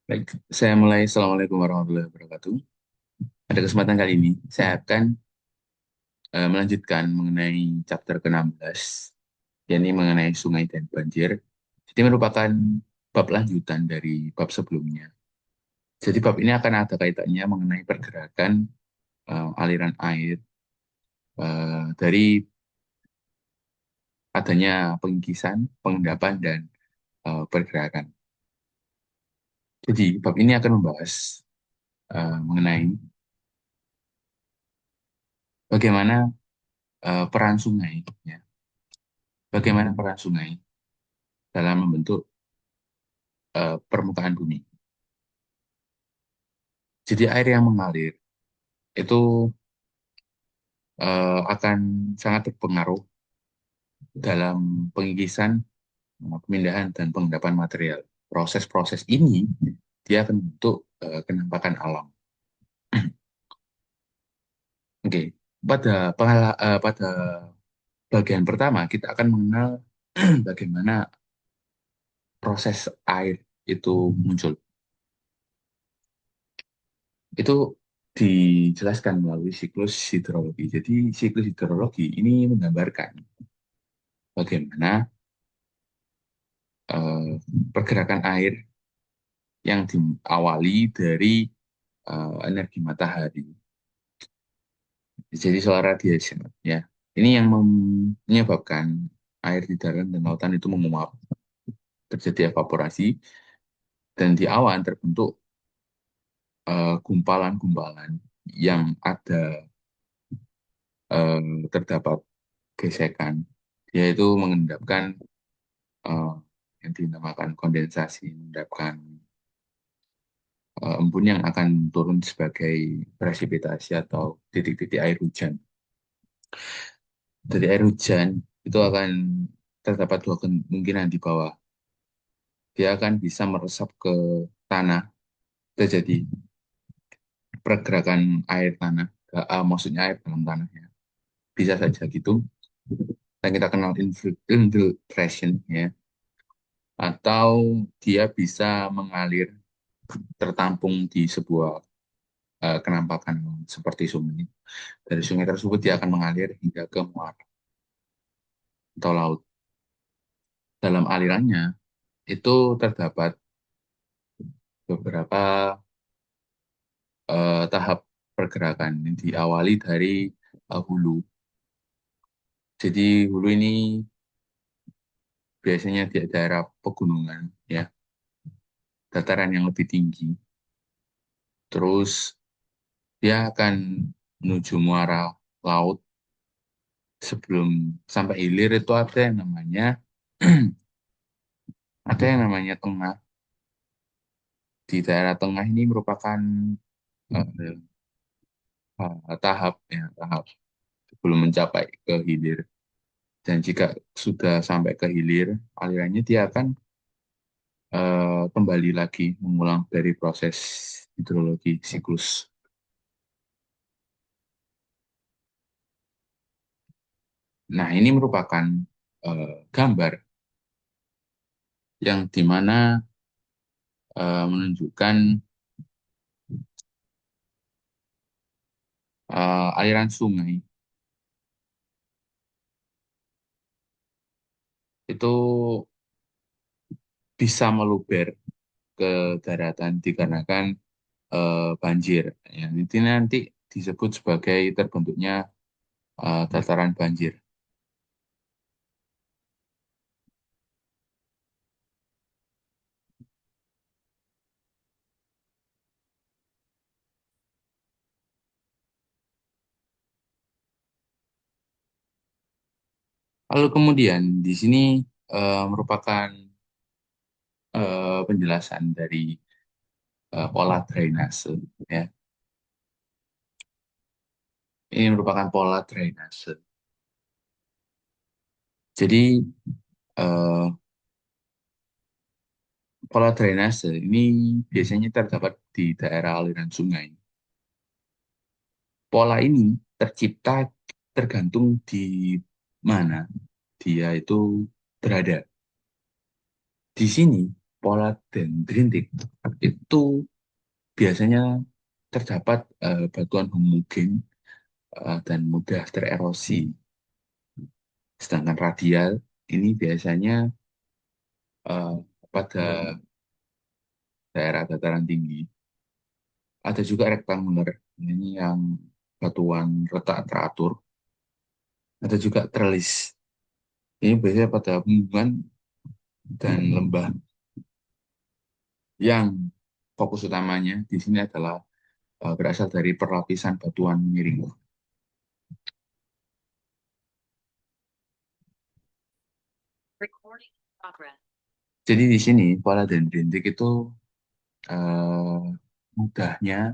Baik, saya mulai. Assalamualaikum warahmatullahi wabarakatuh. Pada kesempatan kali ini, saya akan melanjutkan mengenai chapter ke-16, yakni mengenai sungai dan banjir. Jadi merupakan bab lanjutan dari bab sebelumnya. Jadi bab ini akan ada kaitannya mengenai pergerakan aliran air dari adanya pengikisan, pengendapan, dan pergerakan. Jadi bab ini akan membahas mengenai bagaimana peran sungai, ya. Bagaimana peran sungai dalam membentuk permukaan bumi. Jadi air yang mengalir itu akan sangat berpengaruh dalam pengikisan, pemindahan, dan pengendapan material. Proses-proses ini dia akan membentuk kenampakan alam. Oke, pada bagian pertama kita akan mengenal bagaimana proses air itu muncul. Itu dijelaskan melalui siklus hidrologi. Jadi siklus hidrologi ini menggambarkan bagaimana eh, pergerakan air yang diawali dari energi matahari. Jadi solar radiation, ya. Ini yang menyebabkan air di darat dan lautan itu menguap, terjadi evaporasi, dan di awan terbentuk gumpalan-gumpalan yang ada terdapat gesekan, yaitu mengendapkan eh, yang dinamakan kondensasi, mengendapkan embun yang akan turun sebagai presipitasi atau titik-titik air hujan. Dari air hujan itu akan terdapat dua kemungkinan di bawah. Dia akan bisa meresap ke tanah, terjadi pergerakan air tanah, maksudnya air dalam tanah, ya. Bisa saja gitu. Dan kita kenal infiltration, ya. Atau dia bisa mengalir tertampung di sebuah kenampakan seperti sungai. Dari sungai tersebut dia akan mengalir hingga ke muara atau laut. Dalam alirannya itu terdapat beberapa tahap pergerakan yang diawali dari hulu. Jadi hulu ini biasanya di daerah pegunungan, ya, dataran yang lebih tinggi. Terus dia akan menuju muara laut. Sebelum sampai hilir itu ada yang namanya tengah. Di daerah tengah ini merupakan eh, tahap, ya, tahap sebelum mencapai ke hilir. Dan jika sudah sampai ke hilir, alirannya dia akan kembali lagi mengulang dari proses hidrologi siklus. Nah, ini merupakan gambar yang dimana menunjukkan aliran sungai itu bisa meluber ke daratan dikarenakan banjir. Ya, ini nanti disebut sebagai terbentuknya dataran banjir. Lalu kemudian di sini merupakan penjelasan dari pola drainase. Ya. Ini merupakan pola drainase. Jadi eh, pola drainase ini biasanya terdapat di daerah aliran sungai. Pola ini tercipta tergantung di mana dia itu berada. Di sini pola dendritik itu biasanya terdapat batuan homogen dan mudah tererosi. Sedangkan radial ini biasanya eh, pada daerah dataran tinggi. Ada juga rektanguler, ini yang batuan retak teratur. Ada juga trelis, ini biasanya pada pegunungan dan lembah yang fokus utamanya di sini adalah berasal dari perlapisan batuan miring. Jadi di sini pola dendritik itu eh, mudahnya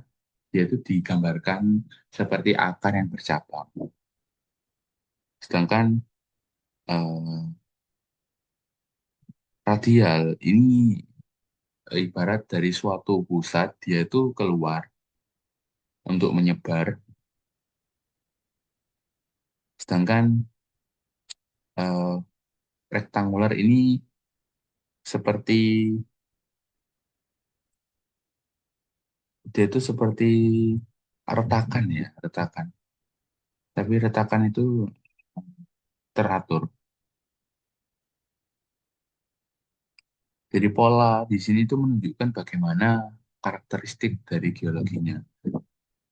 dia itu digambarkan seperti akar yang bercabang. Sedangkan eh, radial ini ibarat dari suatu pusat dia itu keluar untuk menyebar. Sedangkan eh, rektanguler ini seperti dia itu seperti retakan ya, retakan. Tapi retakan itu teratur. Jadi pola di sini itu menunjukkan bagaimana karakteristik dari geologinya.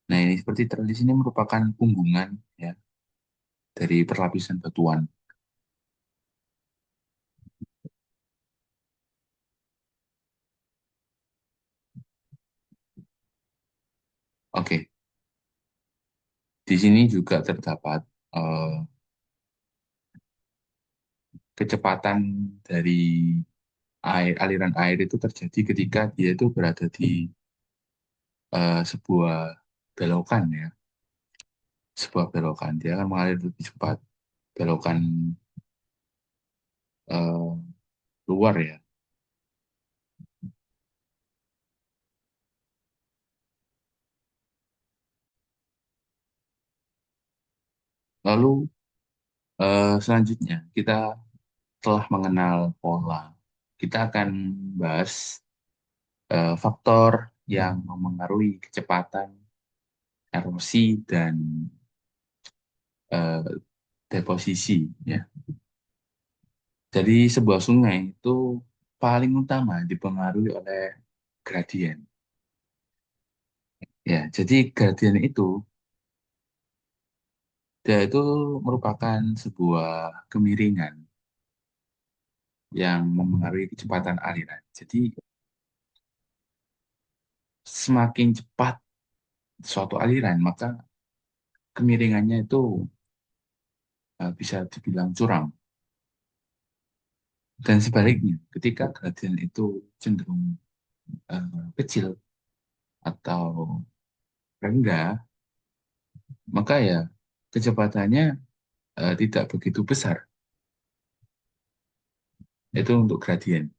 Nah, ini seperti tradisi ini merupakan punggungan ya dari perlapisan batuan. Oke, di sini juga terdapat eh, kecepatan dari air, aliran air itu terjadi ketika dia itu berada di sebuah belokan ya, sebuah belokan dia akan mengalir lebih cepat. Belokan eh, luar ya. Lalu selanjutnya kita telah mengenal pola. Kita akan bahas faktor yang memengaruhi kecepatan, erosi, dan eh, deposisi. Ya. Jadi sebuah sungai itu paling utama dipengaruhi oleh gradien. Ya, jadi gradien itu dia itu merupakan sebuah kemiringan yang memengaruhi kecepatan aliran. Jadi semakin cepat suatu aliran, maka kemiringannya itu bisa dibilang curam. Dan sebaliknya, ketika gradien itu cenderung kecil atau rendah, maka ya kecepatannya tidak begitu besar. Itu untuk gradien.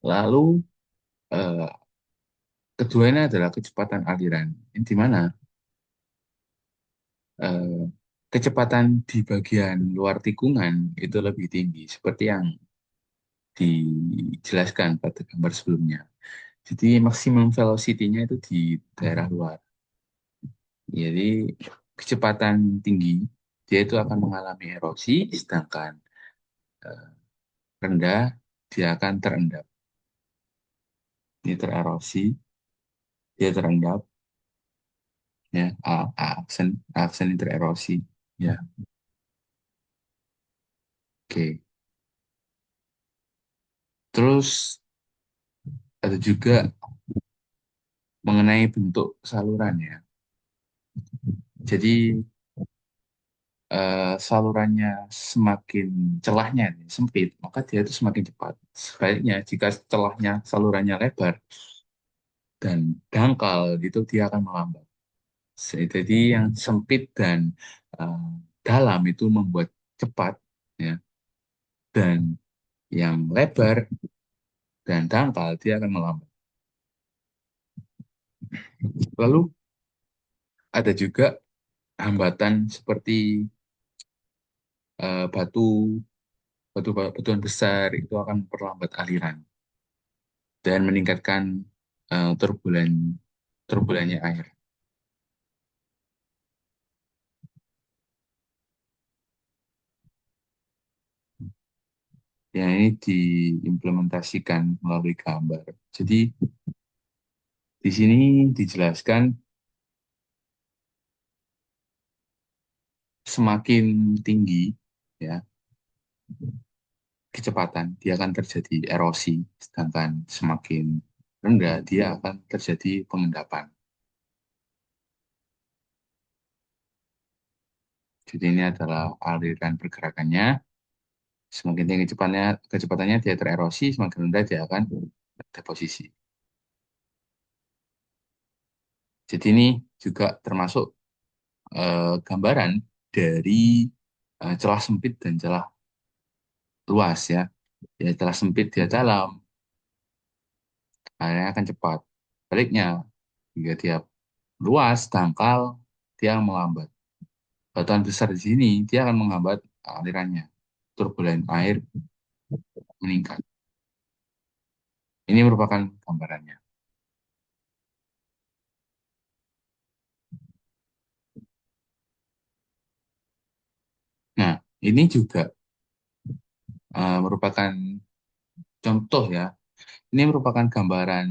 Lalu eh, keduanya adalah kecepatan aliran, di mana eh, kecepatan di bagian luar tikungan itu lebih tinggi, seperti yang dijelaskan pada gambar sebelumnya. Jadi maksimum velocity-nya itu di daerah luar. Jadi kecepatan tinggi dia itu akan mengalami erosi, sedangkan eh, rendah dia akan terendap. Ini tererosi, dia terendap, ya, aksen, aksen ini tererosi, ya, oke. Terus ada juga mengenai bentuk saluran ya. Jadi salurannya semakin celahnya nih, sempit, maka dia itu semakin cepat. Sebaliknya jika celahnya salurannya lebar dan dangkal gitu dia akan melambat. Jadi yang sempit dan eh, dalam itu membuat cepat ya, dan yang lebar dan dangkal dia akan melambat. Lalu ada juga hambatan seperti batu batuan besar itu akan memperlambat aliran. dan meningkatkan turbulennya air. Ya, ini diimplementasikan melalui gambar. Jadi di sini dijelaskan semakin tinggi ya kecepatan, dia akan terjadi erosi, sedangkan semakin rendah dia akan terjadi pengendapan. Jadi ini adalah aliran pergerakannya. Semakin tinggi kecepatannya dia tererosi, semakin rendah dia akan deposisi. Jadi ini juga termasuk gambaran dari celah sempit dan celah luas ya. Ya celah sempit dia dalam, akhirnya akan cepat. Baliknya, jika dia luas, dangkal, dia melambat. Batuan besar di sini, dia akan menghambat alirannya. Turbulen air meningkat. Ini merupakan gambarannya. Nah, ini juga merupakan contoh ya. Ini merupakan gambaran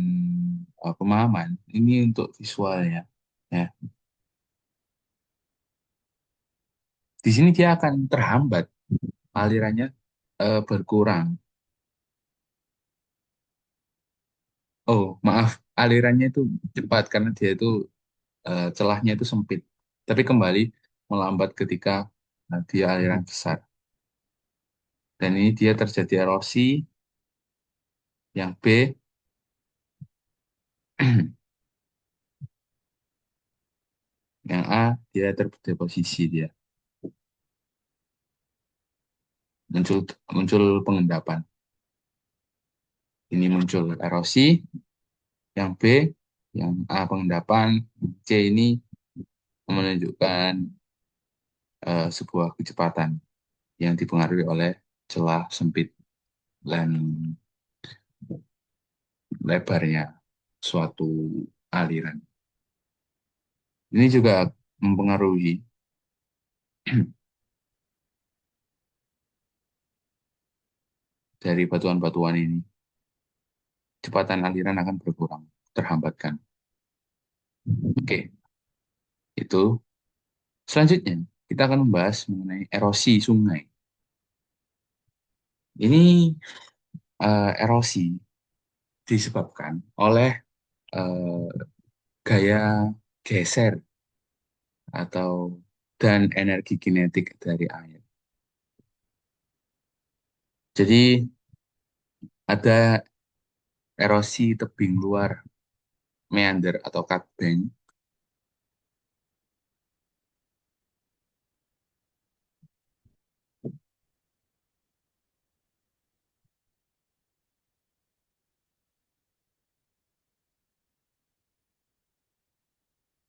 pemahaman. Ini untuk visualnya. Ya, di sini dia akan terhambat alirannya berkurang. Oh, maaf, alirannya itu cepat karena dia itu celahnya itu sempit. Tapi kembali melambat ketika dia aliran besar. Dan ini dia terjadi erosi. Yang B, yang A, dia terdeposisi dia. Muncul muncul pengendapan. Ini muncul erosi. Yang B, yang A pengendapan. C ini menunjukkan sebuah kecepatan yang dipengaruhi oleh celah sempit dan lebarnya suatu aliran. Ini juga mempengaruhi dari batuan-batuan ini. Kecepatan aliran akan berkurang, terhambatkan. Oke, itu. Selanjutnya, kita akan membahas mengenai erosi sungai. Ini erosi disebabkan oleh eh, gaya geser atau dan energi kinetik dari air. Jadi ada erosi tebing luar meander atau cut bank.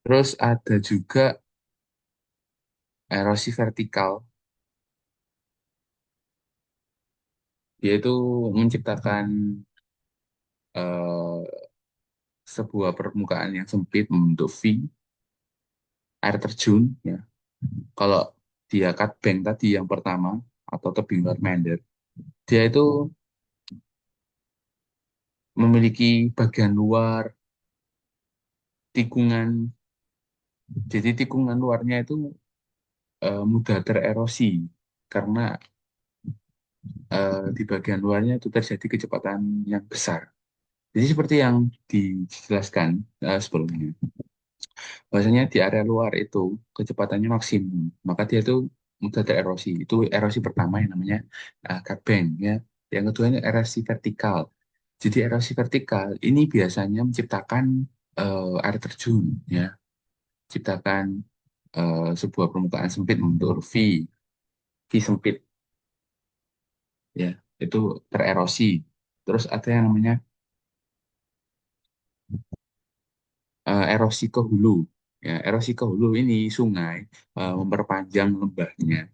Terus ada juga erosi vertikal, yaitu menciptakan eh, sebuah permukaan yang sempit membentuk V, air terjun. Ya. Kalau dia cut bank tadi yang pertama atau tebing luar meander, dia itu memiliki bagian luar tikungan. Jadi tikungan luarnya itu mudah tererosi karena di bagian luarnya itu terjadi kecepatan yang besar. Jadi seperti yang dijelaskan sebelumnya, bahwasanya di area luar itu kecepatannya maksimum, maka dia itu mudah tererosi. Itu erosi pertama yang namanya cut bank ya. Yang kedua ini erosi vertikal. Jadi erosi vertikal ini biasanya menciptakan air terjun ya, ciptakan sebuah permukaan sempit membentuk V, V sempit ya, itu tererosi. Terus ada yang namanya erosi ke hulu. Ya, erosi ke hulu ini sungai memperpanjang lembahnya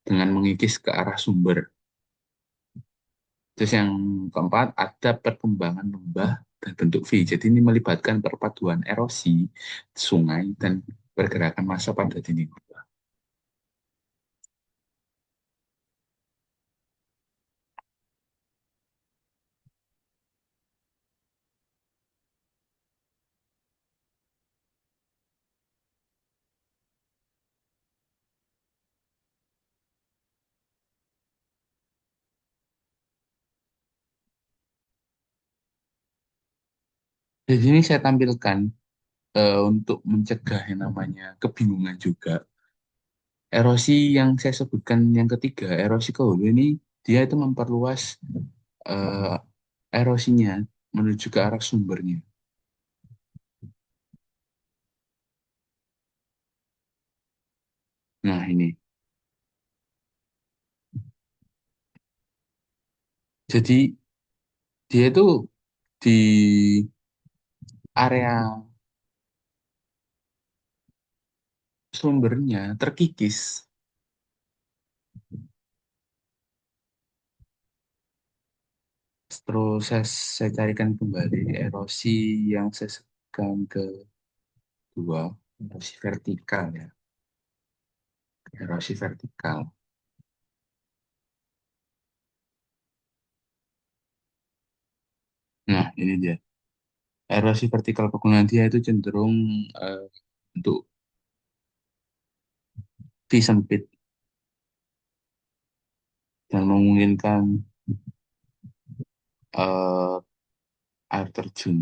dengan mengikis ke arah sumber. Terus yang keempat, ada perkembangan lembah dan bentuk V. Jadi ini melibatkan perpaduan erosi sungai dan pergerakan massa pada dinding lembah. Jadi ini saya tampilkan untuk mencegah yang namanya kebingungan juga. Erosi yang saya sebutkan yang ketiga, erosi ke hulu ini dia itu memperluas eh, erosinya menuju ke arah sumbernya. Nah ini, jadi dia itu di area sumbernya terkikis. Terus saya carikan kembali erosi yang saya sebutkan kedua, erosi vertikal ya, erosi vertikal. Nah ini dia, erosi vertikal pegunungan dia itu cenderung eh, untuk V sempit dan memungkinkan eh, air terjun.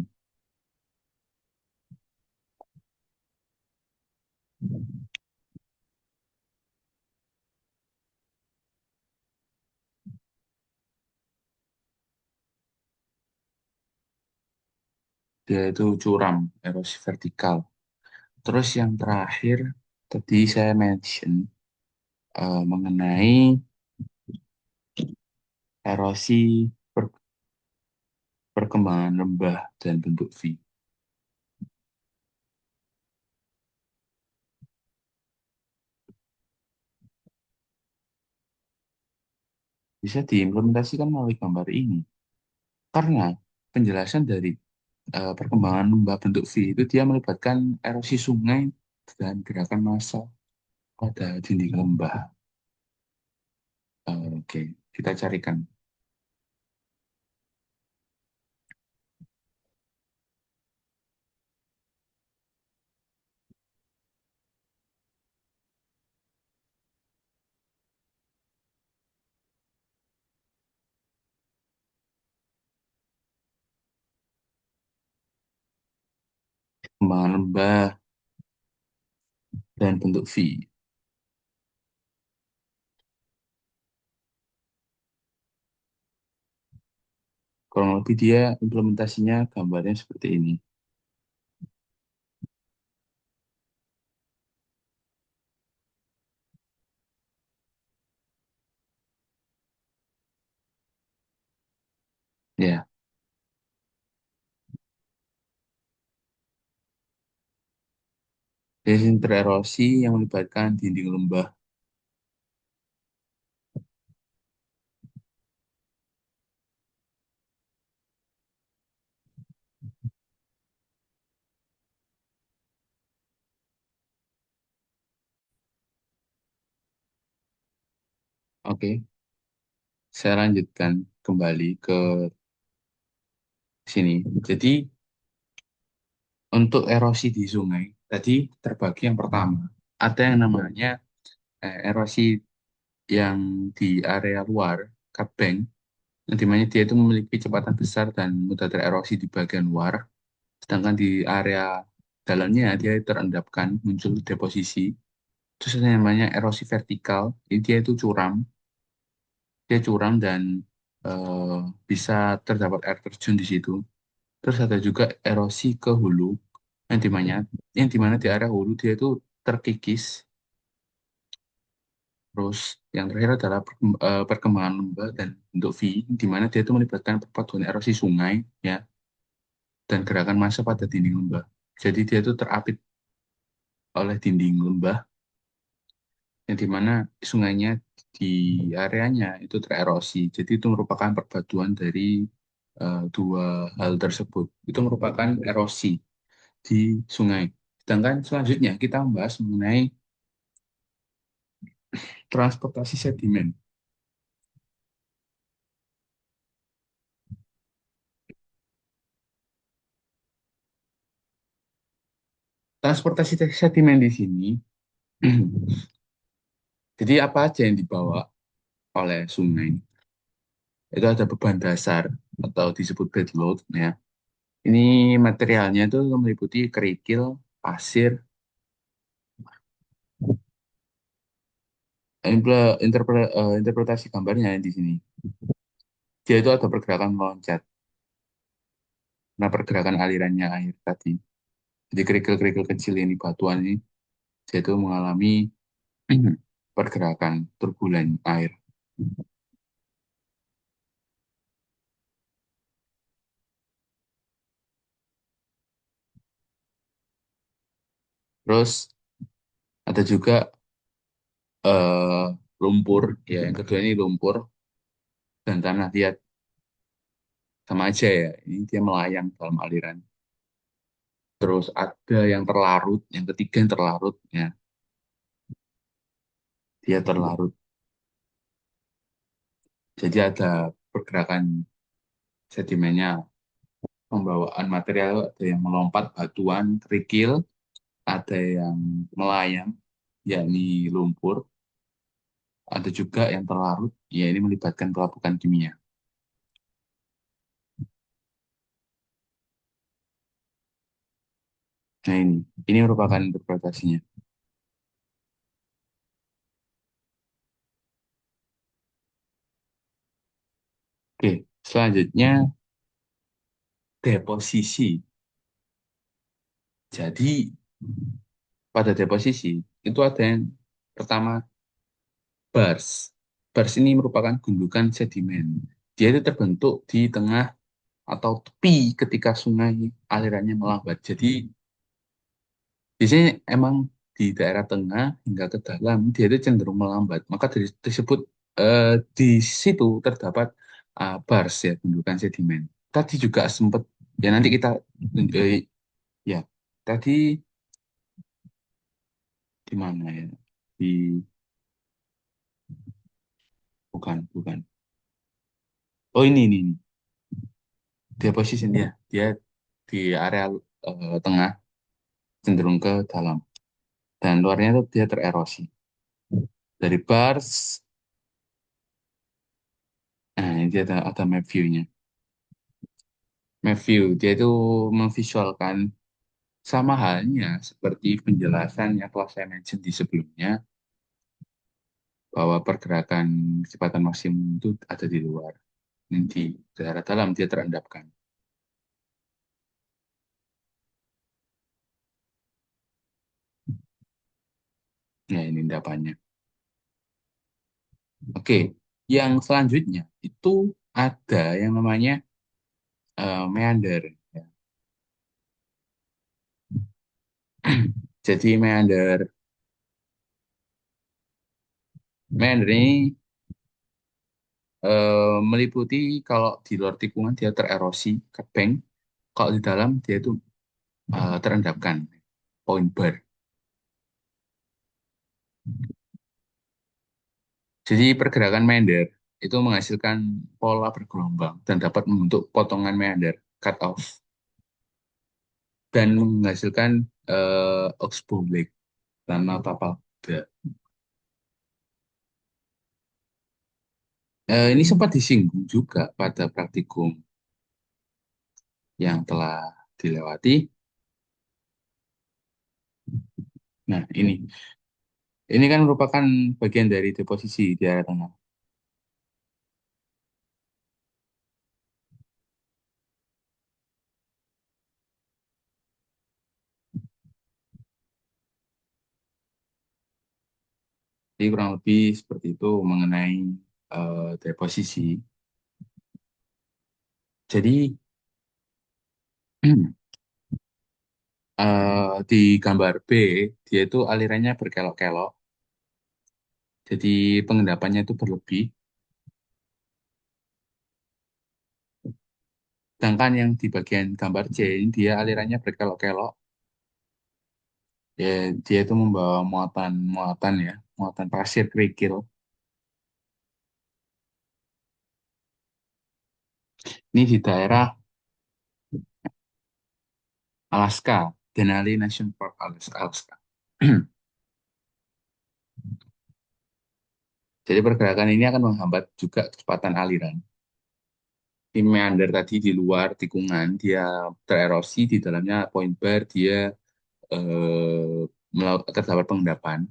Dia itu curam, erosi vertikal. Terus yang terakhir, tadi saya mention mengenai erosi per- perkembangan lembah dan bentuk V. Bisa diimplementasikan melalui gambar ini. Karena penjelasan dari perkembangan lembah bentuk V itu dia melibatkan erosi sungai dan gerakan massa pada dinding lembah. Oke, kita carikan perkembangan lembah dan bentuk V. Kurang lebih dia implementasinya gambarnya seperti ini. Ya, jadi tererosi yang melibatkan dinding lembah. Oke, saya lanjutkan kembali ke sini. Jadi untuk erosi di sungai, tadi terbagi yang pertama. Ada yang namanya erosi yang di area luar, cutbank, yang dimana dia itu memiliki kecepatan besar dan mudah tererosi di bagian luar. Sedangkan di area dalamnya dia terendapkan, muncul deposisi. Terus ada yang namanya erosi vertikal, ini dia itu curam, dia curam dan eh, bisa terdapat air terjun di situ. Terus ada juga erosi ke hulu, yang dimana, di area hulu dia itu terkikis. Terus yang terakhir adalah perkembangan lembah dan bentuk V, di mana dia itu melibatkan perpaduan erosi sungai ya dan gerakan massa pada dinding lembah. Jadi dia itu terapit oleh dinding lembah yang dimana sungainya di areanya itu tererosi. Jadi itu merupakan perbatuan dari dua hal tersebut. Itu merupakan erosi di sungai. Sedangkan selanjutnya kita membahas mengenai transportasi sedimen. Transportasi sedimen di sini, jadi apa aja yang dibawa oleh sungai? Itu ada beban dasar atau disebut bed load ya. Ini materialnya itu meliputi kerikil, pasir, interpretasi gambarnya di sini. Dia itu ada pergerakan meloncat. Nah, pergerakan alirannya air tadi. Jadi kerikil-kerikil kecil ini, batuan ini, dia itu mengalami pergerakan turbulen air. Terus ada juga eh, lumpur, ya yang kedua ini lumpur dan tanah liat sama aja ya. Ini dia melayang dalam aliran. Terus ada yang terlarut, yang ketiga yang terlarut, ya dia terlarut. Jadi ada pergerakan sedimennya, pembawaan material, ada yang melompat batuan, kerikil, ada yang melayang, yakni lumpur, ada juga yang terlarut, ya ini melibatkan pelapukan kimia. Nah ini merupakan interpretasinya. Oke, selanjutnya deposisi. Jadi pada deposisi itu ada yang pertama bars. Bars ini merupakan gundukan sedimen. Dia itu terbentuk di tengah atau tepi ketika sungai alirannya melambat. Jadi biasanya emang di daerah tengah hingga ke dalam dia itu cenderung melambat. Maka dari tersebut di situ terdapat bars ya gundukan sedimen. Tadi juga sempat ya nanti kita eh, ya tadi di mana ya di bukan oh ini dia posisi dia di area tengah cenderung ke dalam dan luarnya itu dia tererosi dari bars. Nah ini dia ada map view-nya. Map view dia itu memvisualkan sama halnya seperti penjelasan yang telah saya mention di sebelumnya bahwa pergerakan kecepatan maksimum itu ada di luar. Di daerah dalam dia terendapkan. Ya ini endapannya. Oke, yang selanjutnya itu ada yang namanya meander. Ya. Jadi meander ini meliputi kalau di luar tikungan dia tererosi, kebeng. Kalau di dalam dia itu terendapkan, point bar. Jadi pergerakan meander itu menghasilkan pola bergelombang dan dapat membentuk potongan meander, cut off, dan menghasilkan oxbow lake, tanah tapal kuda. Ini sempat disinggung juga pada praktikum yang telah dilewati. Nah, ini kan merupakan bagian dari deposisi di area tengah. Jadi kurang lebih seperti itu mengenai deposisi. Jadi di gambar B dia itu alirannya berkelok-kelok. Jadi pengendapannya itu berlebih. Sedangkan yang di bagian gambar C ini dia alirannya berkelok-kelok. Ya, dia itu membawa muatan ya, muatan pasir kerikil. Ini di daerah Alaska, Denali National Park, Alaska. Jadi pergerakan ini akan menghambat juga kecepatan aliran. Di meander tadi di luar tikungan, dia tererosi, di dalamnya point bar, dia terdapat pengendapan.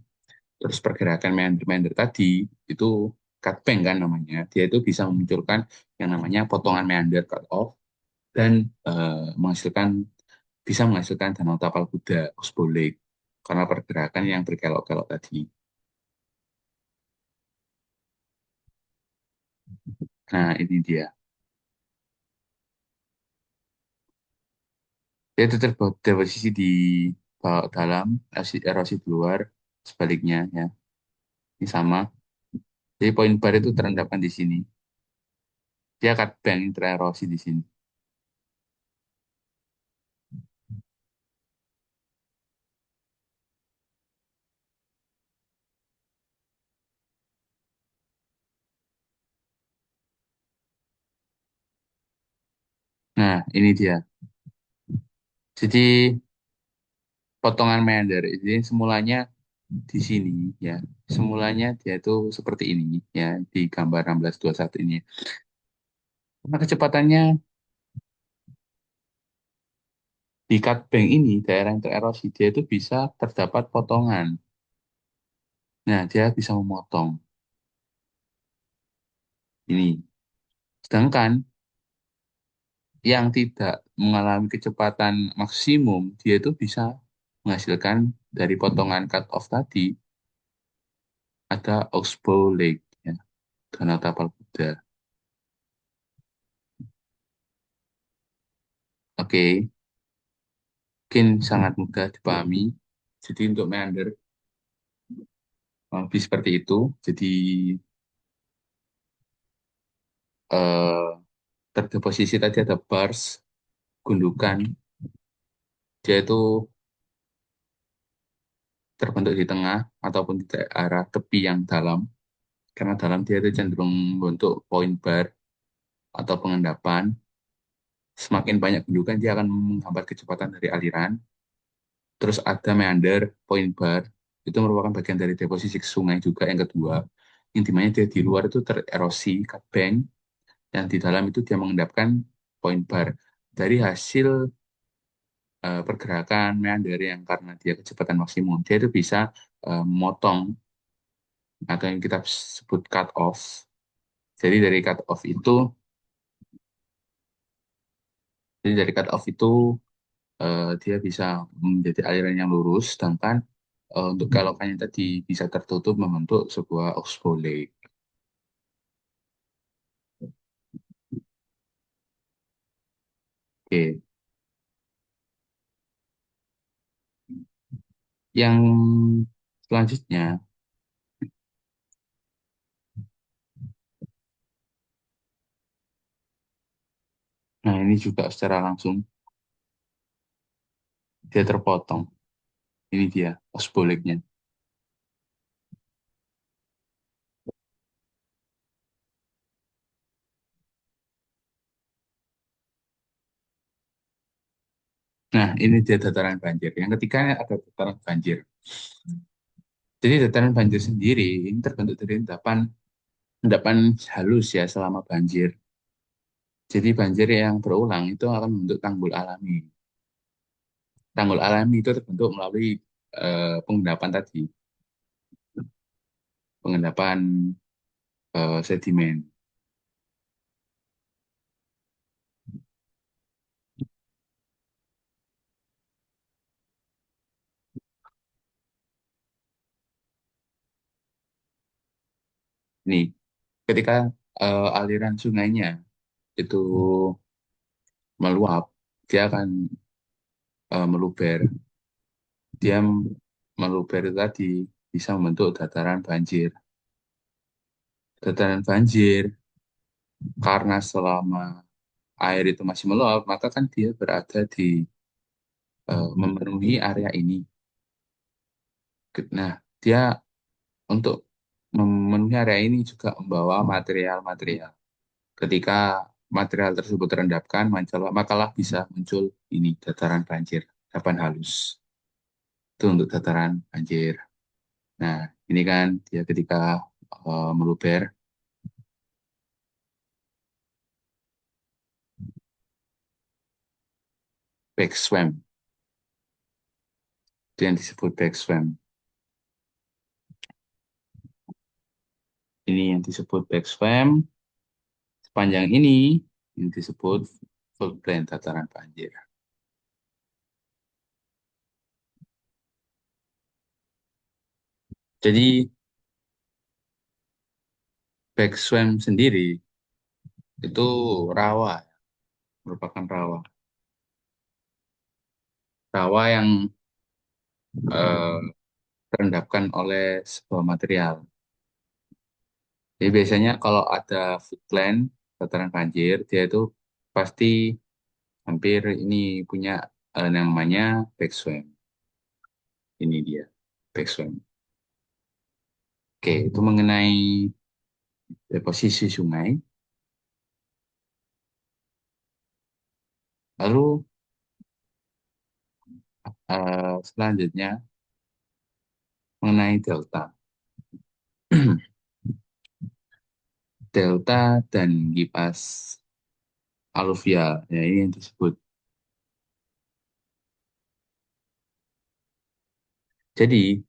Terus pergerakan meander-meander tadi, itu cutbank kan namanya. Dia itu bisa memunculkan yang namanya potongan meander cut off, dan menghasilkan bisa menghasilkan danau tapal kuda, osbolek, karena pergerakan yang berkelok-kelok tadi. Nah, ini dia. Dia itu terposisi di bawah dalam, erosi di luar, sebaliknya ya. Ini sama. Jadi poin bar itu terendapkan di sini. Dia cutbank yang tererosi di sini. Nah, ini dia. Jadi potongan meander ini semulanya di sini ya. Semulanya dia itu seperti ini ya di gambar 1621 ini. Nah, kecepatannya di cutbank ini, daerah yang tererosi, dia itu bisa terdapat potongan. Nah, dia bisa memotong ini. Sedangkan yang tidak mengalami kecepatan maksimum, dia itu bisa menghasilkan dari potongan cut off tadi, ada oxbow lake, ya, danau tapal kuda. Oke, mungkin sangat mudah dipahami. Jadi untuk meander, lebih seperti itu. Jadi eh, terdeposisi tadi ada bars, gundukan, dia itu terbentuk di tengah ataupun di daerah tepi yang dalam. Karena dalam dia itu cenderung membentuk point bar atau pengendapan. Semakin banyak gundukan, dia akan menghambat kecepatan dari aliran. Terus ada meander, point bar, itu merupakan bagian dari deposisi sungai juga yang kedua. Yang dimana dia di luar itu tererosi, cut bank, yang di dalam itu dia mengendapkan point bar. Dari hasil pergerakan meander yang karena dia kecepatan maksimum, dia itu bisa memotong atau yang kita sebut cut off. Jadi dari cut off itu, jadi dari cut off itu dia bisa menjadi aliran yang lurus, sedangkan untuk kelokannya tadi bisa tertutup membentuk sebuah oxbow lake. Oke, yang selanjutnya, nah ini juga secara langsung dia terpotong. Ini dia oxbow lake-nya. Nah, ini dia dataran banjir. Yang ketiga ada dataran banjir. Jadi dataran banjir sendiri ini terbentuk dari endapan endapan halus ya selama banjir. Jadi banjir yang berulang itu akan membentuk tanggul alami. Tanggul alami itu terbentuk melalui pengendapan tadi, pengendapan sedimen. Nih, ketika aliran sungainya itu meluap, dia akan meluber. Dia meluber itu tadi bisa membentuk dataran banjir. dataran banjir, karena selama air itu masih meluap, maka kan dia berada di memenuhi area ini. Nah, dia untuk memenuhi area ini juga membawa material-material. Ketika material tersebut terendapkan, makalah bisa muncul ini dataran banjir, endapan halus. Itu untuk dataran banjir. Nah, ini kan dia ketika meluber, backswam. Itu yang disebut backswam. Ini yang disebut backswam. Sepanjang ini yang disebut floodplain, dataran banjir. Jadi backswam sendiri itu rawa, merupakan rawa. Rawa yang eh, terendapkan oleh sebuah material. Jadi biasanya kalau ada floodplain, dataran banjir, dia itu pasti hampir ini punya namanya backswam. Ini dia, backswam. Oke, itu mengenai deposisi sungai. Lalu selanjutnya mengenai delta. Delta dan kipas aluvial, ya ini yang disebut. Jadi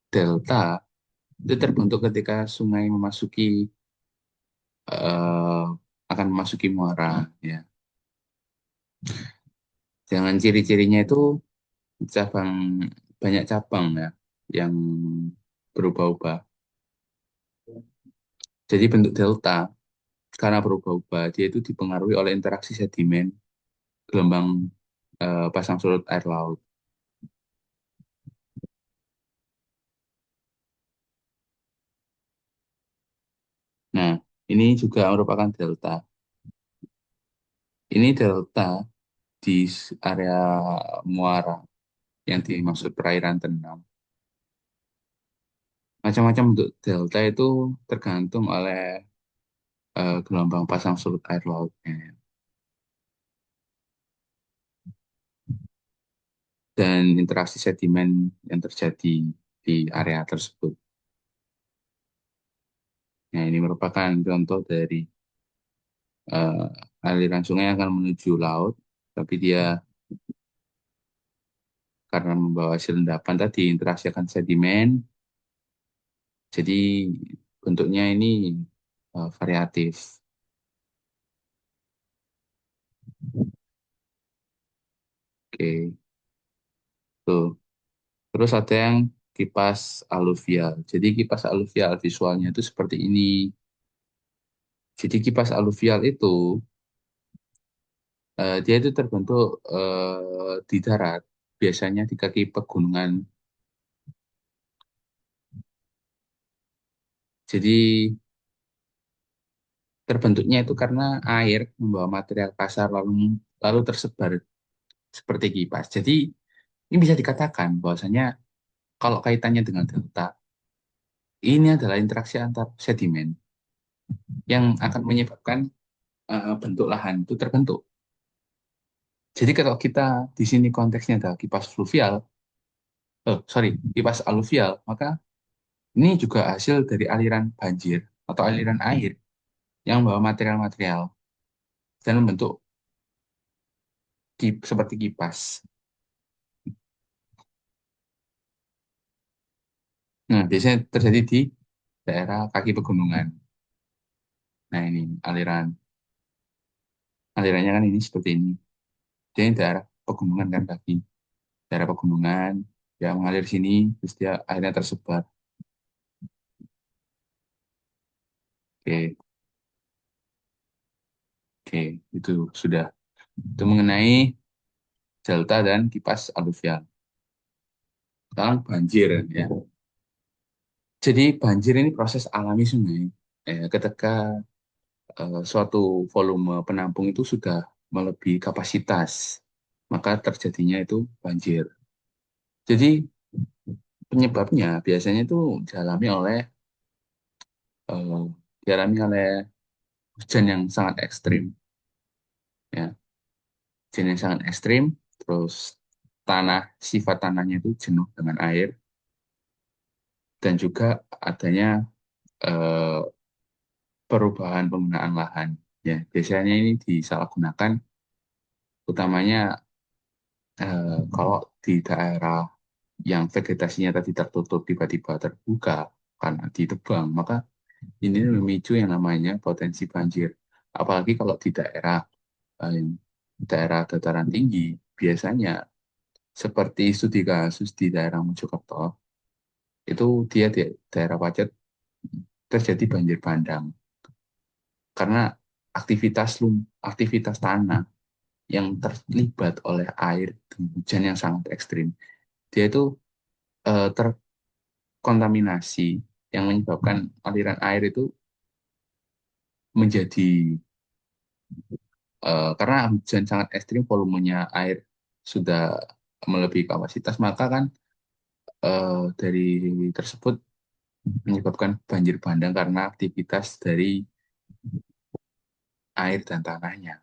delta itu terbentuk ketika sungai memasuki eh, akan memasuki muara, ya. Dengan ciri-cirinya itu cabang banyak cabang ya yang berubah-ubah. Jadi bentuk delta karena berubah-ubah dia itu dipengaruhi oleh interaksi sedimen, gelombang pasang surut air laut. Nah, ini juga merupakan delta. Ini delta di area muara yang dimaksud perairan tenang. Macam-macam bentuk delta itu tergantung oleh gelombang pasang surut air lautnya dan interaksi sedimen yang terjadi di area tersebut. Nah, ini merupakan contoh dari aliran sungai yang akan menuju laut, tapi dia karena membawa hasil endapan tadi interaksi akan sedimen, jadi bentuknya ini variatif. Oke, tuh. Terus ada yang kipas aluvial. Jadi kipas aluvial visualnya itu seperti ini. Jadi kipas aluvial itu dia itu terbentuk di darat, biasanya di kaki pegunungan. Jadi terbentuknya itu karena air membawa material kasar lalu tersebar seperti kipas. Jadi ini bisa dikatakan bahwasanya kalau kaitannya dengan delta, ini adalah interaksi antar sedimen yang akan menyebabkan bentuk lahan itu terbentuk. Jadi kalau kita di sini konteksnya adalah kipas fluvial, kipas aluvial, maka ini juga hasil dari aliran banjir atau aliran air yang membawa material-material dan membentuk seperti kipas. Nah, biasanya terjadi di daerah kaki pegunungan. Nah, ini alirannya kan ini seperti ini. Jadi daerah pegunungan kan kaki, daerah pegunungan yang mengalir sini, terus dia akhirnya tersebar. Oke, oke, itu sudah. Itu mengenai delta dan kipas aluvial. Sekarang banjir ya. Jadi banjir ini proses alami sungai. ketika suatu volume penampung itu sudah melebihi kapasitas, maka terjadinya itu banjir. Jadi penyebabnya biasanya itu dialami oleh eh, dialami oleh hujan yang sangat ekstrim, ya, hujan yang sangat ekstrim, terus sifat tanahnya itu jenuh dengan air, dan juga adanya eh, perubahan penggunaan lahan. Ya, biasanya ini disalahgunakan, utamanya kalau di daerah yang vegetasinya tadi tertutup tiba-tiba terbuka karena ditebang, maka ini memicu yang namanya potensi banjir. Apalagi kalau di yang daerah dataran tinggi, biasanya seperti studi kasus di daerah Mojokerto, itu dia di daerah Pacet terjadi banjir bandang karena aktivitas tanah yang terlibat oleh air dan hujan yang sangat ekstrim. Dia itu terkontaminasi yang menyebabkan aliran air itu menjadi karena hujan sangat ekstrim, volumenya air sudah melebihi kapasitas, maka kan dari tersebut menyebabkan banjir bandang karena aktivitas dari air dan tanahnya.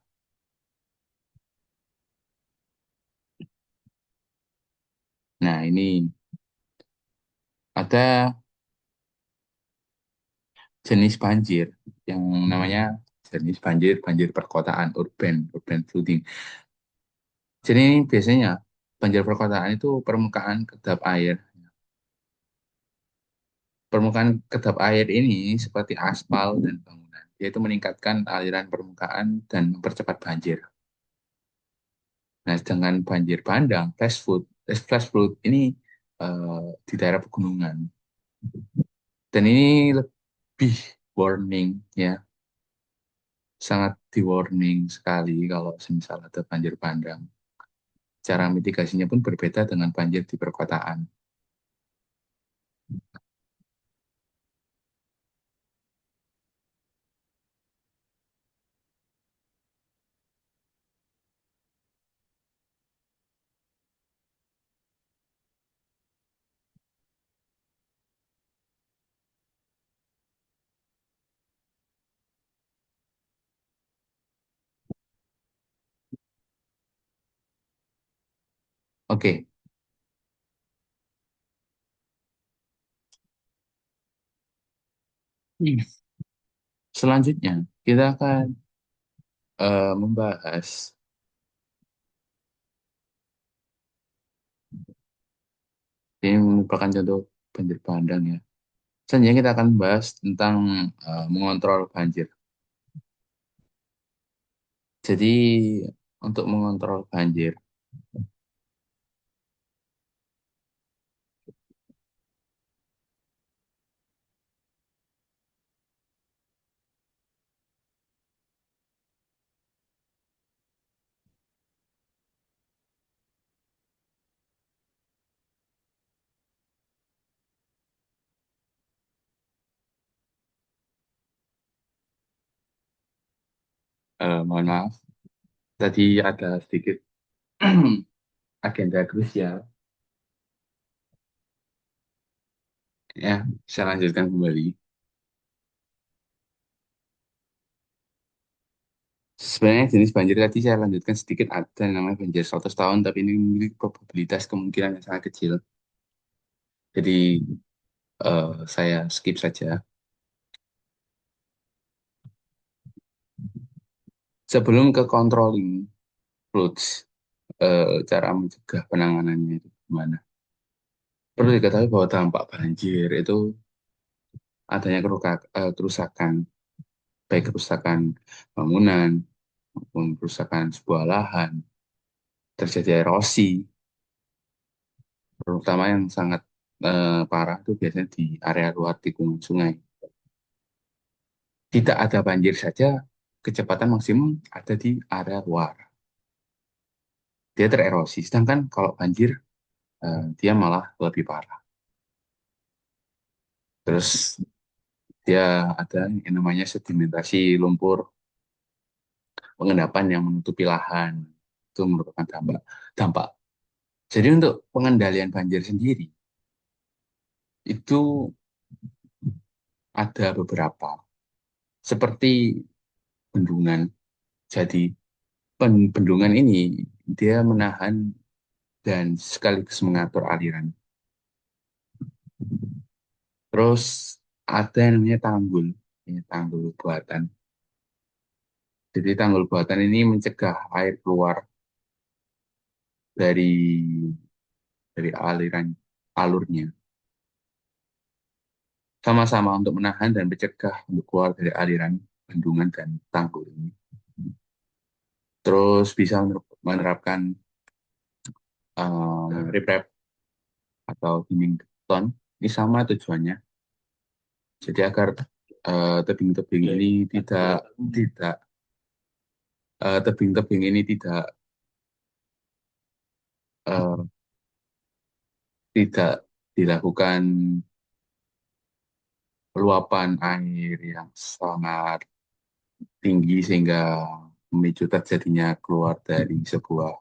Nah, ini ada jenis banjir yang namanya jenis banjir perkotaan, urban flooding. Jadi ini biasanya banjir perkotaan itu permukaan kedap air ini seperti aspal dan bangunan. Dia itu meningkatkan aliran permukaan dan mempercepat banjir. Nah, sedangkan banjir bandang, flash flood ini di daerah pegunungan. Dan ini lebih warning, ya, sangat di warning sekali kalau semisal ada banjir bandang. Cara mitigasinya pun berbeda dengan banjir di perkotaan. Oke. Hmm. Selanjutnya kita akan membahas, ini merupakan contoh banjir bandang, ya. Selanjutnya kita akan bahas tentang mengontrol banjir. Jadi untuk mengontrol banjir, mohon maaf, tadi ada sedikit agenda krusial. Ya, saya lanjutkan kembali. Sebenarnya jenis banjir tadi saya lanjutkan sedikit, ada yang namanya banjir 100 tahun, tapi ini memiliki probabilitas kemungkinan yang sangat kecil. Jadi saya skip saja. Sebelum ke controlling floods, cara mencegah penanganannya itu gimana? Perlu diketahui bahwa dampak banjir itu adanya kerusakan, baik kerusakan bangunan maupun kerusakan sebuah lahan, terjadi erosi, terutama yang sangat parah itu biasanya di area luar tikungan sungai. Tidak ada banjir saja, kecepatan maksimum ada di area luar. Dia tererosi, sedangkan kalau banjir, dia malah lebih parah. Terus Dia ada yang namanya sedimentasi lumpur pengendapan yang menutupi lahan. Itu merupakan dampak. dampak. Jadi untuk pengendalian banjir sendiri, itu ada beberapa. Seperti bendungan. Jadi bendungan ini dia menahan dan sekaligus mengatur aliran. Terus ada yang namanya tanggul. Ini tanggul buatan. Jadi tanggul buatan ini mencegah air keluar dari aliran alurnya. Sama-sama untuk menahan dan mencegah untuk keluar dari aliran bendungan dan tanggul ini. Terus bisa menerapkan riprap atau dinding beton. Ini sama tujuannya. Jadi agar tebing-tebing ini tidak tebing-tebing ini eh, tidak dilakukan luapan air yang sangat tinggi sehingga memicu terjadinya keluar dari sebuah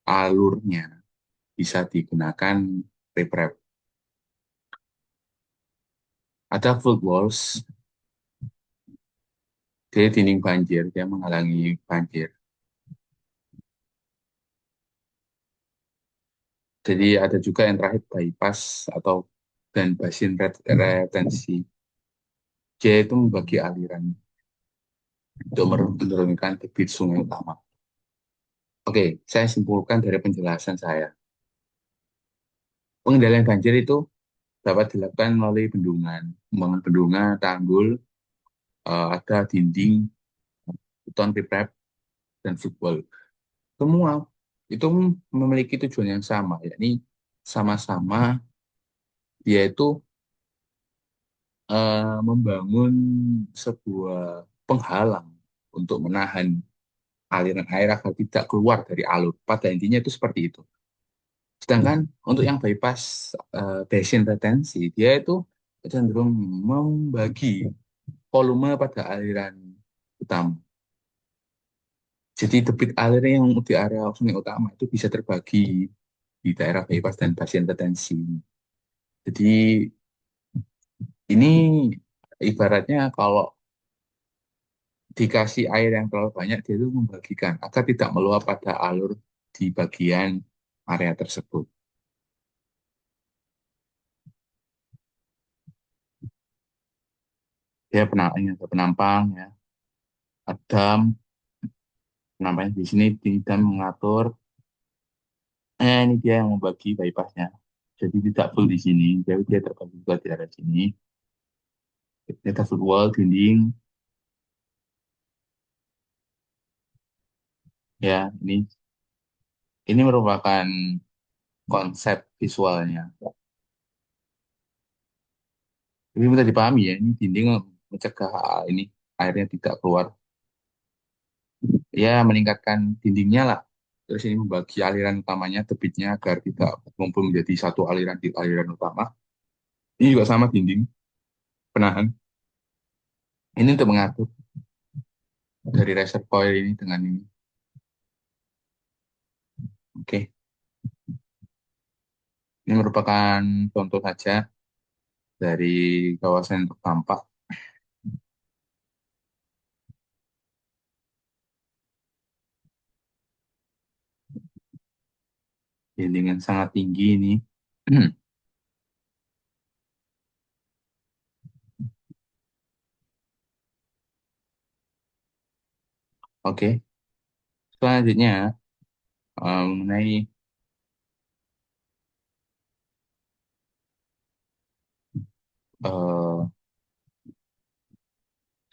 alurnya bisa digunakan riprap. Ada flood walls, dia dinding banjir, dia menghalangi banjir. Jadi ada juga yang terakhir bypass atau dan basin retensi. Dia itu membagi aliran untuk menurunkan debit sungai utama. Oke, saya simpulkan dari penjelasan saya. Pengendalian banjir itu dapat dilakukan melalui bendungan, membangun bendungan, tanggul, ada dinding, beton riprap, dan footwall. Semua itu memiliki tujuan yang sama, yakni sama-sama dia itu membangun sebuah penghalang untuk menahan aliran air agar tidak keluar dari alur. Pada intinya itu seperti itu. Sedangkan untuk yang bypass basin retensi, dia itu cenderung membagi volume pada aliran utama. Jadi debit air yang di area sungai utama itu bisa terbagi di daerah bypass dan basin retensi. Jadi ini ibaratnya kalau dikasih air yang terlalu banyak, dia itu membagikan agar tidak meluap pada alur di bagian area tersebut. Dia ini ada penampang, ya, ada penampangnya di sini dan mengatur. Ini dia yang membagi bypassnya. Jadi tidak full di sini, jadi dia terbagi juga di area sini. Kita full wall, dinding, ya ini merupakan konsep visualnya. Ini mudah dipahami ya, ini dinding mencegah ini airnya tidak keluar. Ya, meningkatkan dindingnya lah. Terus ini membagi aliran utamanya, debitnya agar tidak kumpul menjadi satu aliran di aliran utama. Ini juga sama dinding, penahan. Ini untuk mengatur dari reservoir ini dengan ini. Oke, ini merupakan contoh saja dari kawasan yang terdampak. Dinding yang sangat tinggi ini. Oke, selanjutnya mengenai eh,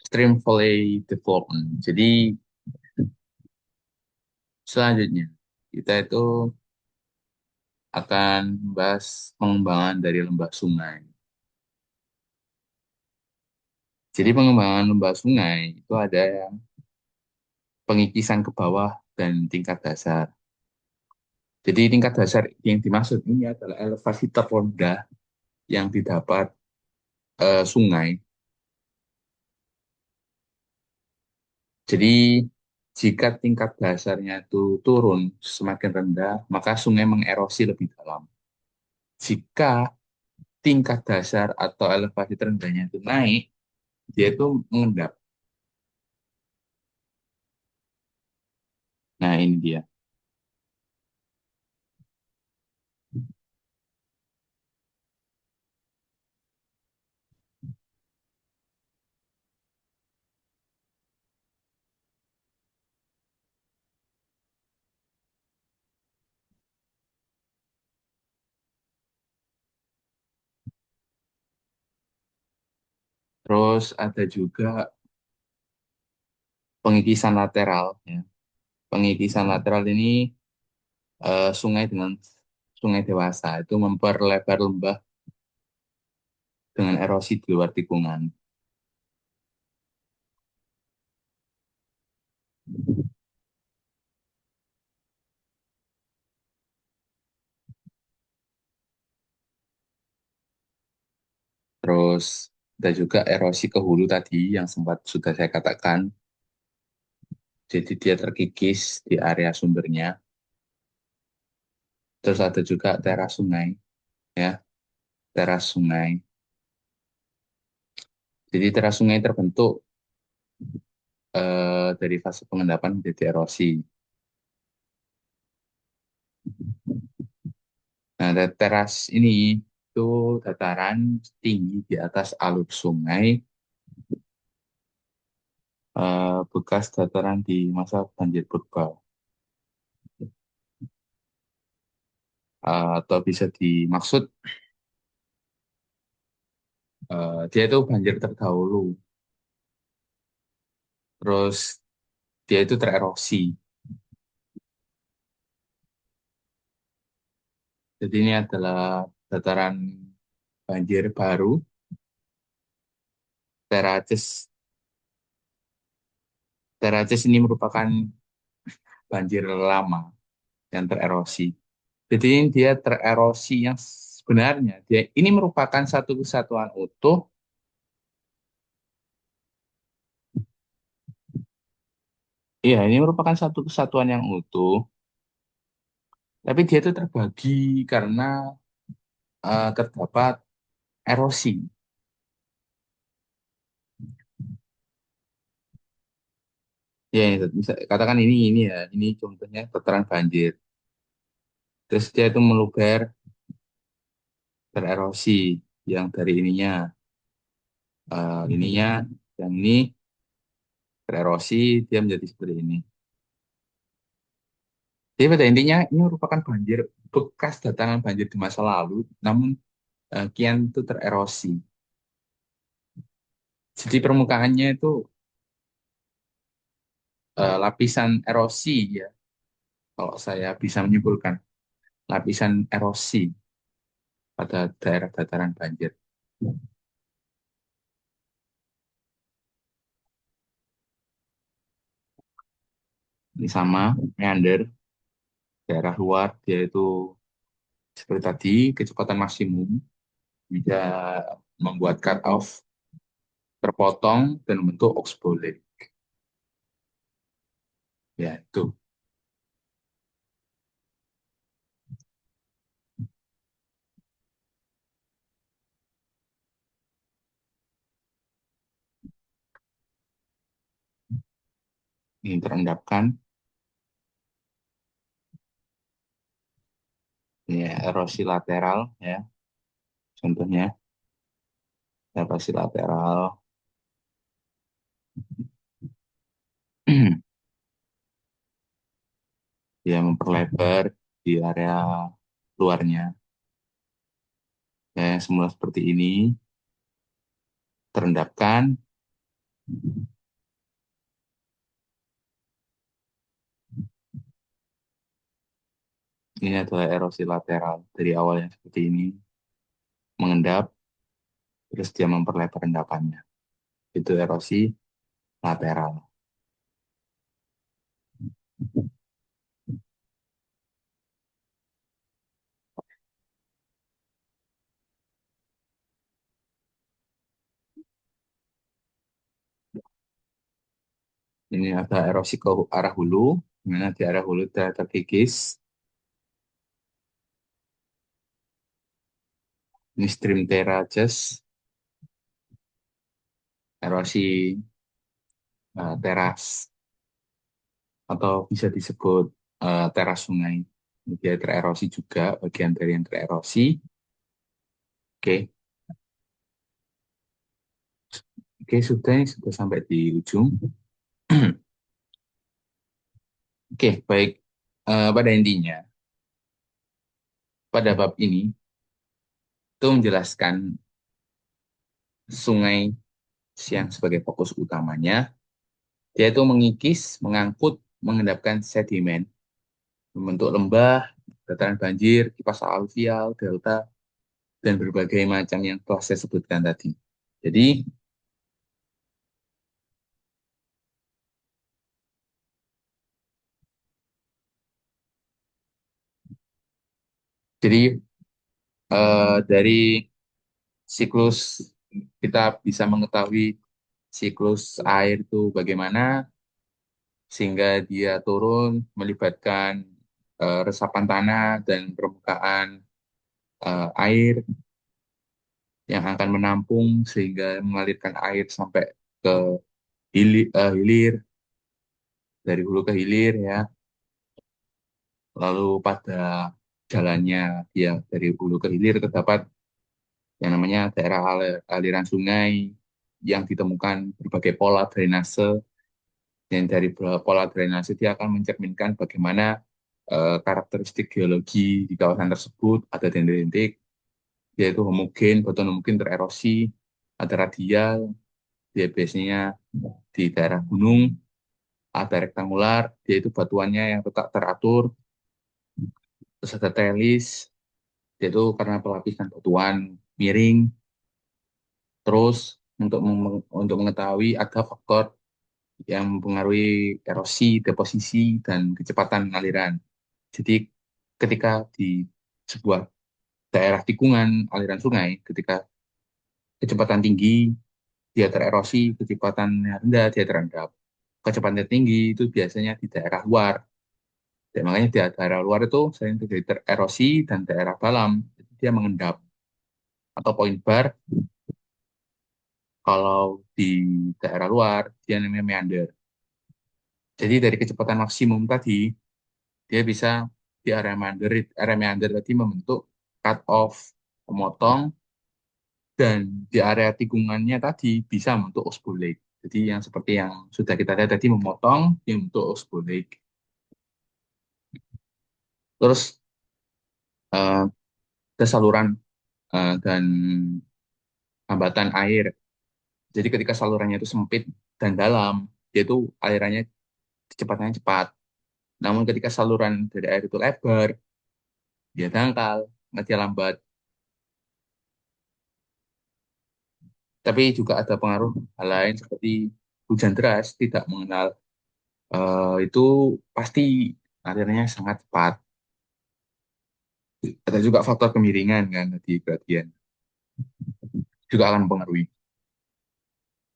stream valley development. Jadi selanjutnya kita itu akan membahas pengembangan dari lembah sungai. Jadi pengembangan lembah sungai itu ada yang pengikisan ke bawah dan tingkat dasar. Jadi tingkat dasar yang dimaksud ini adalah elevasi terendah yang didapat sungai. Jadi jika tingkat dasarnya itu turun semakin rendah, maka sungai mengerosi lebih dalam. Jika tingkat dasar atau elevasi terendahnya itu naik, dia itu mengendap. Nah, ini dia. Terus ada juga pengikisan lateral. Ya. Pengikisan lateral ini sungai dengan sungai dewasa itu memperlebar lembah dengan erosi di luar tikungan. Terus ada juga erosi ke hulu tadi yang sempat sudah saya katakan. Jadi dia terkikis di area sumbernya. Terus ada juga teras sungai, ya, teras sungai. Jadi teras sungai terbentuk dari fase pengendapan menjadi erosi. Nah, teras ini itu dataran tinggi di atas alur sungai, bekas dataran di masa banjir purba. Atau bisa dimaksud dia itu banjir terdahulu, terus dia itu tererosi. Jadi ini adalah dataran banjir baru, Teraces. Teraces ini merupakan banjir lama yang tererosi. Jadi ini dia tererosi yang sebenarnya dia ini merupakan satu kesatuan utuh. Iya, ini merupakan satu kesatuan yang utuh, tapi dia itu terbagi karena terdapat erosi. Ya, ini bisa katakan ini ya, ini contohnya dataran banjir. Terus dia itu meluber tererosi yang dari ininya, yang ini tererosi dia menjadi seperti ini. Jadi pada intinya ini merupakan banjir bekas datangan banjir di masa lalu, namun kian itu tererosi. Jadi permukaannya itu lapisan erosi ya, kalau saya bisa menyimpulkan lapisan erosi pada daerah dataran banjir. Ini sama meander daerah luar dia itu seperti tadi kecepatan maksimum bisa membuat cut off terpotong dan membentuk oxbolet. Ya itu ini terendapkan ya erosi lateral ya contohnya erosi lateral. Dia memperlebar di area luarnya. Ya, yang semula seperti ini, terendapkan. Ini adalah erosi lateral. Dari awal yang seperti ini, mengendap, terus dia memperlebar endapannya. Itu erosi lateral. Ini ada erosi ke arah hulu, dimana di arah hulu terkikis. Ini stream terraces, erosi teras atau bisa disebut teras sungai. Dia tererosi juga, bagian dari yang tererosi. Oke, oke sudah ini sudah sampai di ujung. Oke, baik. Pada intinya, pada bab ini itu menjelaskan sungai yang sebagai fokus utamanya. Dia itu mengikis, mengangkut, mengendapkan sedimen, membentuk lembah, dataran banjir, kipas aluvial, delta, dan berbagai macam yang telah saya sebutkan tadi. Jadi, jadi dari siklus kita bisa mengetahui siklus air itu bagaimana sehingga dia turun melibatkan resapan tanah dan permukaan air yang akan menampung sehingga mengalirkan air sampai ke hilir dari hulu ke hilir ya. Lalu pada jalannya dia dari hulu ke hilir terdapat yang namanya daerah aliran sungai yang ditemukan berbagai pola drainase. Dan dari pola drainase dia akan mencerminkan bagaimana karakteristik geologi di kawasan tersebut. Ada dendritik, yaitu homogen, batuan homogen tererosi, ada radial, dia biasanya di daerah gunung, ada rektangular, yaitu batuannya yang tetap teratur, terus ada telis, yaitu karena pelapisan batuan miring, terus untuk mengetahui ada faktor yang mempengaruhi erosi, deposisi, dan kecepatan aliran. Jadi ketika di sebuah daerah tikungan aliran sungai, ketika kecepatan tinggi, dia tererosi, kecepatan rendah, dia terendap. Kecepatan tinggi itu biasanya di daerah luar. Dan makanya di daerah luar itu sering terjadi tererosi dan daerah dalam itu dia mengendap. Atau point bar, kalau di daerah luar, dia namanya meander. Jadi dari kecepatan maksimum tadi, dia bisa di area meander tadi membentuk cut off, memotong, dan di area tikungannya tadi bisa membentuk Oxbow Lake. Jadi yang seperti yang sudah kita lihat tadi memotong, yang membentuk Oxbow Lake. Terus eh, ada saluran dan hambatan air. Jadi ketika salurannya itu sempit dan dalam, dia itu alirannya kecepatannya cepat. Namun ketika saluran dari air itu lebar, dia dangkal, nggak dia lambat. Tapi juga ada pengaruh hal lain seperti hujan deras tidak mengenal itu pasti alirannya sangat cepat. Ada juga faktor kemiringan kan di gradien juga akan mempengaruhi.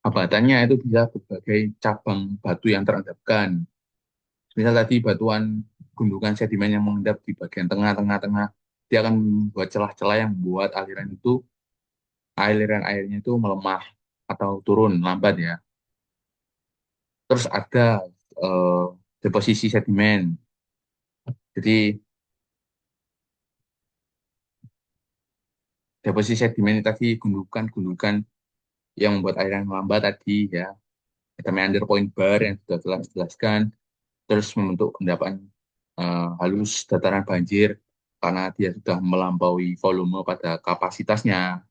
Hambatannya itu bisa berbagai cabang batu yang terendapkan. Misal tadi batuan gundukan sedimen yang mengendap di bagian tengah-tengah-tengah, dia akan membuat celah-celah yang membuat aliran airnya itu melemah atau turun lambat ya. Terus ada eh, deposisi sedimen. Jadi deposisi sedimen itu tadi gundukan-gundukan yang membuat aliran melambat tadi ya. Kita meander point bar yang sudah telah dijelaskan, terus membentuk endapan halus dataran banjir karena dia sudah melampaui volume pada kapasitasnya.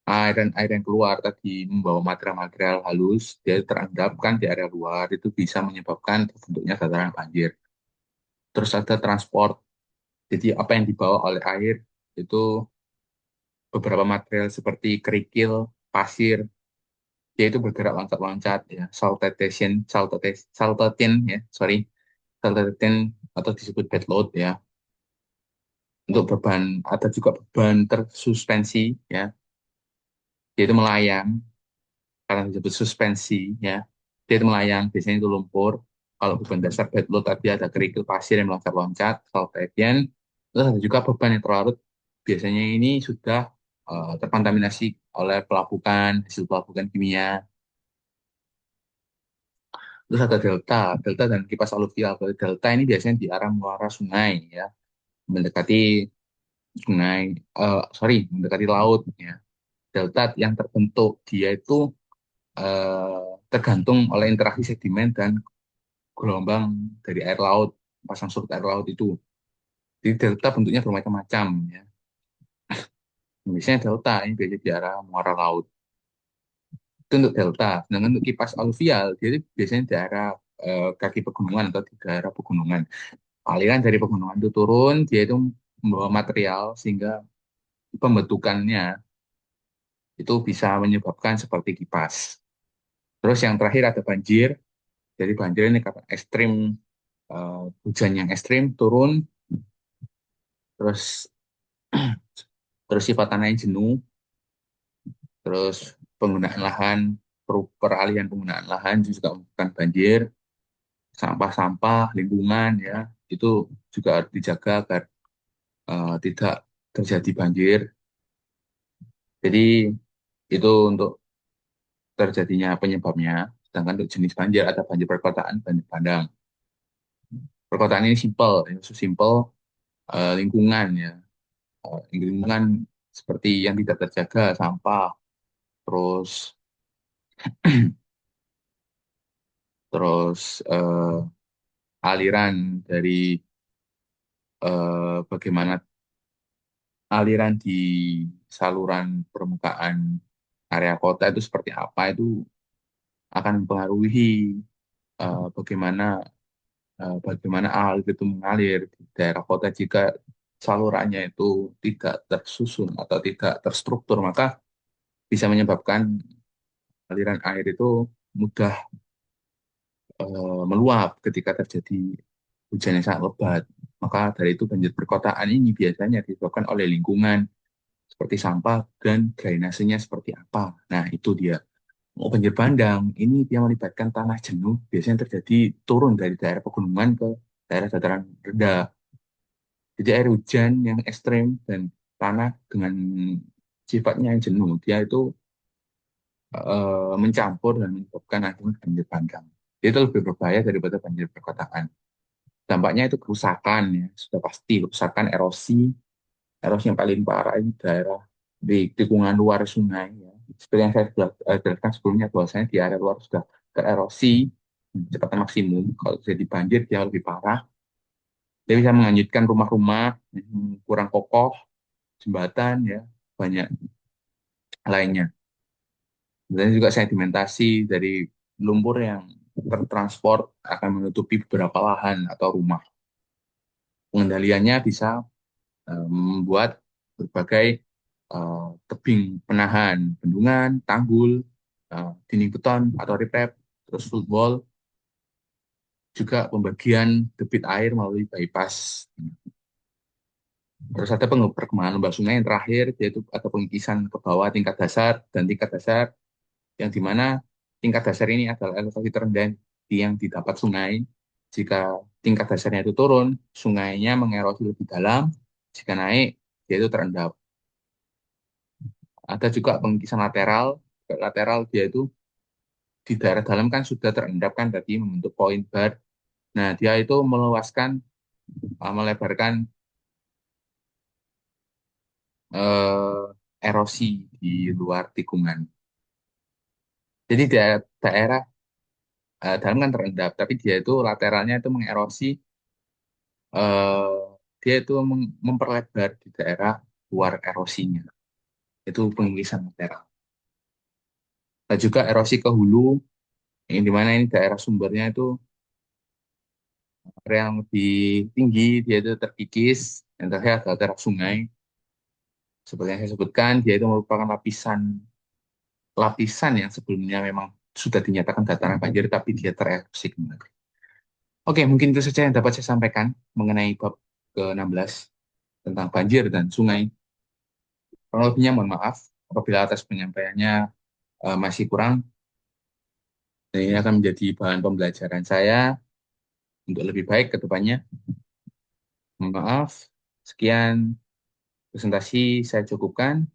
Air yang keluar tadi membawa material-material halus, dia terendapkan di area luar, itu bisa menyebabkan terbentuknya dataran banjir. Terus ada transport, jadi apa yang dibawa oleh air itu beberapa material seperti kerikil, pasir, dia itu bergerak loncat-loncat ya, saltation ya, sorry, saltation atau disebut bed load ya. Untuk beban, ada juga beban tersuspensi ya, yaitu melayang karena disebut suspensi ya. Dia itu melayang, biasanya itu lumpur. Kalau beban dasar bed load tadi ada kerikil pasir yang meloncat-loncat, kalau gradient, terus ada juga beban yang terlarut. Biasanya ini sudah terkontaminasi oleh pelapukan, hasil pelapukan kimia. Terus ada delta, delta dan kipas aluvial. Kalau delta ini biasanya di arah muara sungai ya, mendekati sungai, mendekati laut ya. Delta yang terbentuk dia itu tergantung oleh interaksi sedimen dan gelombang dari air laut, pasang surut air laut itu. Jadi delta bentuknya bermacam-macam ya. Biasanya delta ini biasanya di arah muara laut. Itu untuk delta. Sedangkan untuk kipas aluvial, dia itu biasanya di daerah kaki pegunungan atau di daerah pegunungan. Aliran dari pegunungan itu turun, dia itu membawa material sehingga pembentukannya itu bisa menyebabkan seperti kipas. Terus yang terakhir ada banjir. Jadi banjir ini karena ekstrim, hujan yang ekstrim turun, terus terus sifat tanahnya jenuh, terus penggunaan lahan, peralihan penggunaan lahan juga menyebabkan banjir, sampah-sampah, lingkungan ya, itu juga harus dijaga agar tidak terjadi banjir. Jadi itu untuk terjadinya penyebabnya. Sedangkan untuk jenis banjir ada banjir perkotaan, banjir bandang. Perkotaan ini simpel, ya, simpel lingkungan ya. Lingkungan seperti yang tidak terjaga, sampah, terus terus aliran dari bagaimana aliran di saluran permukaan area kota itu seperti apa itu akan mempengaruhi bagaimana bagaimana air itu mengalir di daerah kota. Jika salurannya itu tidak tersusun atau tidak terstruktur, maka bisa menyebabkan aliran air itu mudah meluap ketika terjadi hujan yang sangat lebat. Maka dari itu banjir perkotaan ini biasanya disebabkan oleh lingkungan seperti sampah dan drainasenya seperti apa. Nah, itu dia. Mau banjir bandang, ini dia melibatkan tanah jenuh, biasanya terjadi turun dari daerah pegunungan ke daerah dataran rendah. Jadi air hujan yang ekstrem dan tanah dengan sifatnya yang jenuh, dia itu mencampur dan menyebabkan akhirnya banjir bandang. Itu lebih berbahaya daripada banjir perkotaan. Dampaknya itu kerusakan ya, sudah pasti kerusakan erosi. Erosi yang paling parah ini daerah di tikungan luar sungai ya. Seperti yang saya sudah jelaskan sebelumnya bahwasanya di area luar sudah tererosi kecepatan maksimum. Kalau jadi banjir dia lebih parah. Dia bisa menghanyutkan rumah-rumah yang kurang kokoh, jembatan ya, banyak lainnya. Dan juga sedimentasi dari lumpur yang tertransport akan menutupi beberapa lahan atau rumah. Pengendaliannya bisa membuat berbagai tebing penahan bendungan, tanggul, dinding beton atau riprap, terus foot wall, juga pembagian debit air melalui bypass. Terus ada perkembangan lembah sungai yang terakhir, yaitu ada pengikisan ke bawah tingkat dasar dan tingkat dasar, yang dimana tingkat dasar ini adalah elevasi terendah yang didapat sungai. Jika tingkat dasarnya itu turun, sungainya mengerosi lebih dalam. Jika naik, dia itu terendap. Ada juga pengikisan lateral. Lateral dia itu di daerah dalam kan sudah terendap kan tadi membentuk point bar. Nah, dia itu meluaskan, melebarkan erosi di luar tikungan. Jadi daerah dalam kan terendap, tapi dia itu lateralnya itu mengerosi, eh, dia itu memperlebar di daerah luar erosinya. Itu pengikisan lateral. Dan juga erosi ke hulu, yang dimana ini daerah sumbernya itu area yang lebih tinggi, dia itu terkikis, dan terakhir adalah daerah sungai. Seperti yang saya sebutkan, dia itu merupakan lapisan lapisan yang sebelumnya memang sudah dinyatakan dataran banjir, tapi dia tererosi kembali. Oke, mungkin itu saja yang dapat saya sampaikan mengenai bab ke-16 tentang banjir dan sungai. Kurang lebihnya mohon maaf apabila atas penyampaiannya masih kurang. Dan ini akan menjadi bahan pembelajaran saya untuk lebih baik ke depannya. Mohon maaf, sekian presentasi saya cukupkan.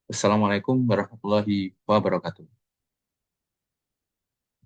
Wassalamualaikum warahmatullahi wabarakatuh.